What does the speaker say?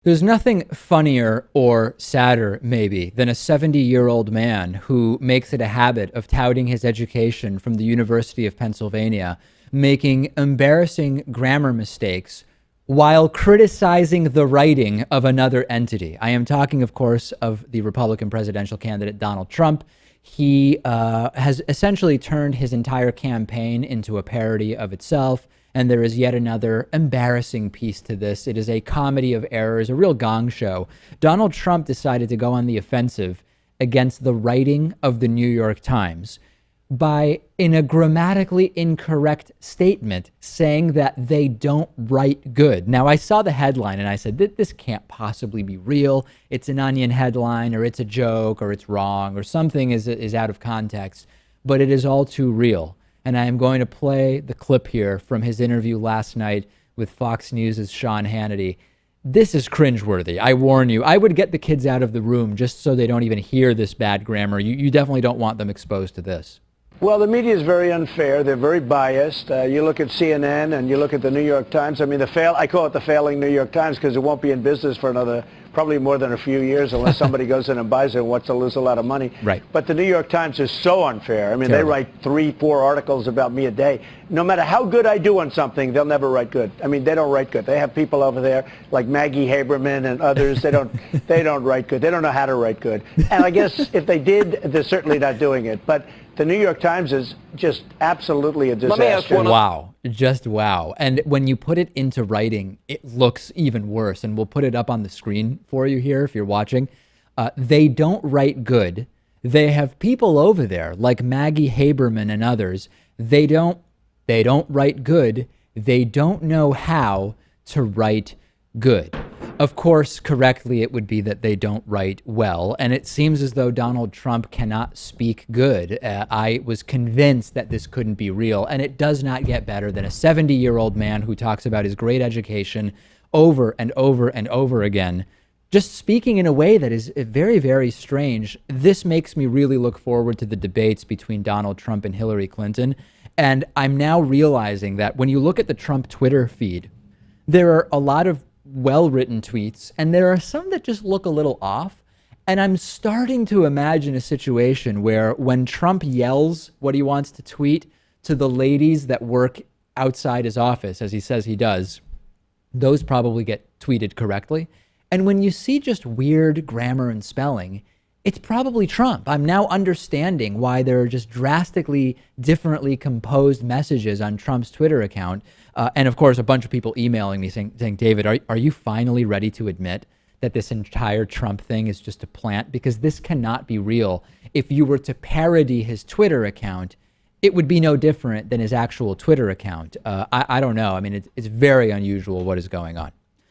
There's nothing funnier or sadder, maybe, than a 70-year-old man who makes it a habit of touting his education from the University of Pennsylvania, making embarrassing grammar mistakes while criticizing the writing of another entity. I am talking, of course, of the Republican presidential candidate Donald Trump. He has essentially turned his entire campaign into a parody of itself. And there is yet another embarrassing piece to this. It is a comedy of errors, a real gong show. Donald Trump decided to go on the offensive against the writing of the New York Times by, in a grammatically incorrect statement, saying that they don't write good. Now, I saw the headline and I said, this can't possibly be real. It's an Onion headline, or it's a joke, or it's wrong, or something is out of context. But it is all too real. And I am going to play the clip here from his interview last night with Fox News' Sean Hannity. This is cringeworthy. I warn you. I would get the kids out of the room just so they don't even hear this bad grammar. You definitely don't want them exposed to this. Well, the media is very unfair. They're very biased. You look at CNN and you look at the New York Times. I mean, I call it the failing New York Times because it won't be in business for another probably more than a few years unless somebody goes in and buys it and wants to lose a lot of money. Right. But the New York Times is so unfair. I mean, Terrible. They write 3-4 articles about me a day. No matter how good I do on something, they'll never write good. I mean, they don't write good. They have people over there like Maggie Haberman and others. They don't write good. They don't know how to write good. And I guess if they did, they're certainly not doing it. But the New York Times is just absolutely a disaster. Let me ask one. Wow. Just wow. And when you put it into writing, it looks even worse. And we'll put it up on the screen for you here if you're watching. They don't write good. They have people over there like Maggie Haberman and others. They don't write good. They don't know how to write good. Of course, correctly, it would be that they don't write well. And it seems as though Donald Trump cannot speak good. I was convinced that this couldn't be real. And it does not get better than a 70-year-old man who talks about his great education over and over and over again, just speaking in a way that is very, very strange. This makes me really look forward to the debates between Donald Trump and Hillary Clinton. And I'm now realizing that when you look at the Trump Twitter feed, there are a lot of well-written tweets, and there are some that just look a little off. And I'm starting to imagine a situation where when Trump yells what he wants to tweet to the ladies that work outside his office, as he says he does, those probably get tweeted correctly. And when you see just weird grammar and spelling, it's probably Trump. I'm now understanding why there are just drastically differently composed messages on Trump's Twitter account. And of course, a bunch of people emailing me saying David, are you finally ready to admit that this entire Trump thing is just a plant? Because this cannot be real. If you were to parody his Twitter account, it would be no different than his actual Twitter account. I don't know. I mean, it's very unusual what is going on.